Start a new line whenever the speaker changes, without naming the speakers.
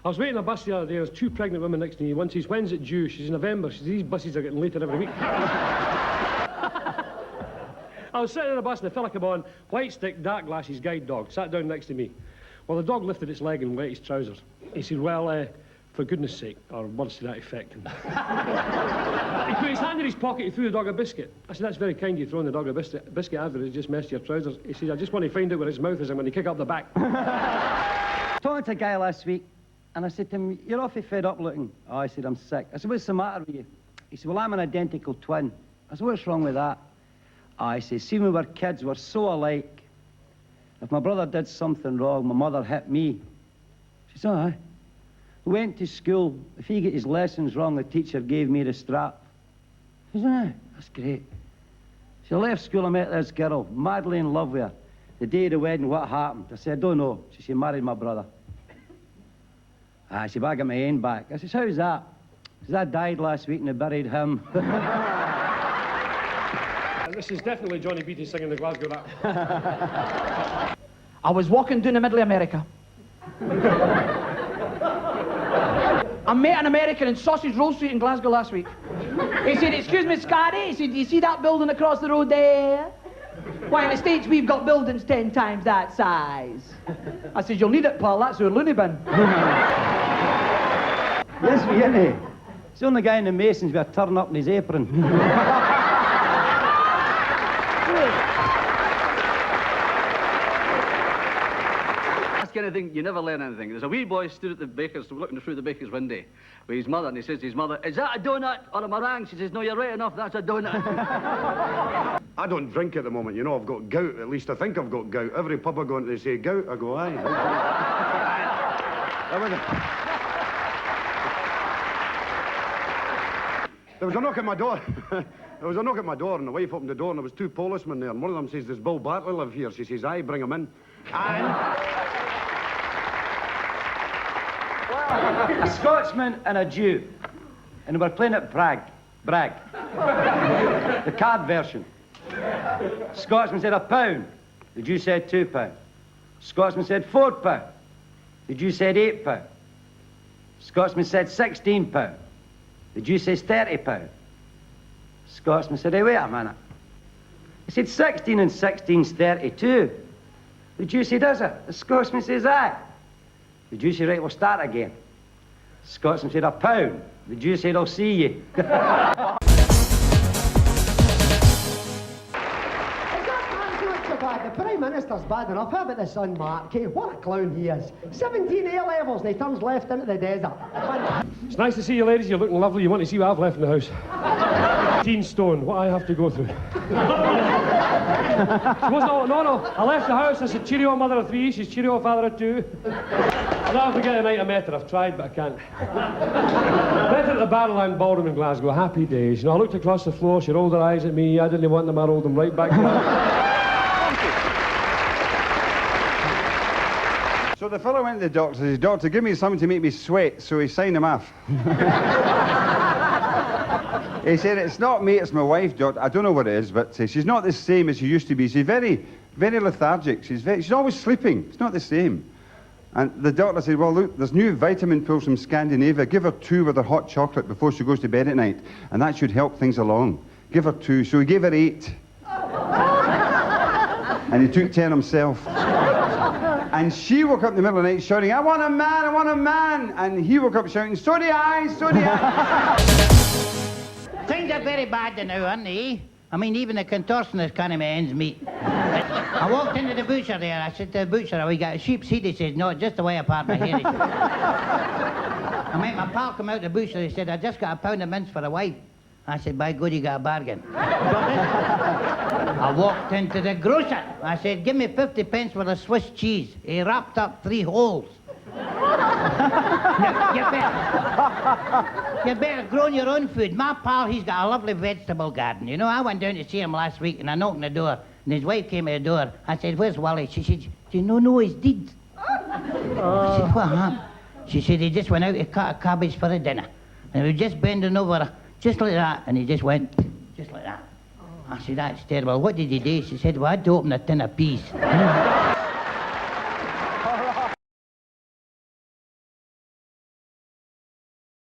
I was waiting on a bus the other day, there was two pregnant women next to me. One says, when's it due? She's in November. She says, these buses are getting later every week. I was sitting in a bus and the fella came on, white stick, dark glasses, guide dog, sat down next to me. Well, the dog lifted its leg and wet his trousers. He said, well, for goodness sake, or words to that effect. He put his hand in his pocket, he threw the dog a biscuit. I said, that's very kind of you throwing the dog a biscuit after it's just messed your trousers. He said, I just want to find out where his mouth is and when he kick up the back.
Talking to a guy last week, and I said to him, you're awfully fed up looking. Oh, I said, I'm sick. I said, what's the matter with you? He said, well, I'm an identical twin. I said, what's wrong with that? Oh, I said, see, when we were kids, we're so alike. If my brother did something wrong, my mother hit me. She said, aye. We went to school. If he got his lessons wrong, the teacher gave me the strap. She said, aye, that's great. She left school, I met this girl, madly in love with her. The day of the wedding, what happened? I said, I don't know. She married my brother. She said, I got my hand back. I said, how's that? She said, I died last week and they buried him.
This is definitely Johnny Beattie singing the Glasgow rap.
I was walking down the middle of America. I met an American in Sausage Roll Street in Glasgow last week. He said, excuse me, Scotty. He said, do you see that building across the road there? Why, in the States, we've got buildings 10 times that size. I said, you'll need it, pal. That's our loony bin.
Yes, we ain't he? It's the only guy in the Masons with a turn up in his apron.
Anything, you never learn anything. There's a wee boy stood at the baker's, looking through the baker's window with his mother, and he says to his mother, is that a donut or a meringue? She says, no, you're right enough, that's a donut.
I don't drink at the moment, you know, I've got gout, at least I think I've got gout. Every pub I go into, they say gout, I go, aye. There was a knock at my door. There was a knock at my door, and the wife opened the door, and there was two policemen there, and one of them says, does Bill Bartley live here? She says, aye, bring him in. And...
a Scotsman and a Jew, and they were playing at Bragg, the card version. Scotsman said £1, the Jew said £2. Scotsman said £4, the Jew said £8. Scotsman said £16, the Jew says £30. Scotsman said, hey, wait a minute. He said 16 and 16's 32. The Jew said, is it? The Scotsman says, aye. The Jew said, right, we'll start again. Scotsman said, £1. The Jew said, I'll see you.
The Prime Minister's bad enough. How about the son, Mark? What a clown he is. 17 A-levels and he turns left into the desert.
It's nice to see you, ladies. You're looking lovely. You want to see what I've left in the house. 18 stone, what I have to go through. No. I left the house. I said, cheerio, mother of 3. She's cheerio, father of 2. I'll never forget the night I met her. I've tried, but I can't. Met her at the Barrowland Ballroom in Glasgow. Happy days. You know, I looked across the floor. She rolled her eyes at me. I didn't want them. I rolled them right back down.
So the fellow went to the doctor and says, doctor, give me something to make me sweat, so he signed him off. He said, it's not me, it's my wife, doctor. I don't know what it is, but she's not the same as she used to be. She's very, very lethargic. She's always sleeping. It's not the same. And the doctor said, well, look, there's new vitamin pills from Scandinavia. Give her 2 with her hot chocolate before she goes to bed at night, and that should help things along. Give her 2. So he gave her 8. And he took 10 himself. And she woke up in the middle of the night shouting, I want a man, I want a man. And he woke up shouting, so do I, so do I.
Things are very bad now, aren't they? I mean, even the contortionist can't make ends meet. I walked into the butcher there. I said to the butcher, have we got a sheep's head? He said, no, just the way apart my hair. I met my pal come out the butcher. He said, I just got £1 of mince for a wife. I said, by God, you got a bargain. I walked into the grocer. I said, give me 50 pence for the Swiss cheese. He wrapped up 3 holes. Now, you better grow your own food. My pal, he's got a lovely vegetable garden. You know, I went down to see him last week, and I knocked on the door, and his wife came to the door. I said, where's Wally? She said, no, he's dead. I said, what happened? She said, he just went out to cut a cabbage for the dinner. And he was just bending over, just like that, and he just went, just like that. I said, that's terrible. What did he do? She said, well, I had to open a tin of peas.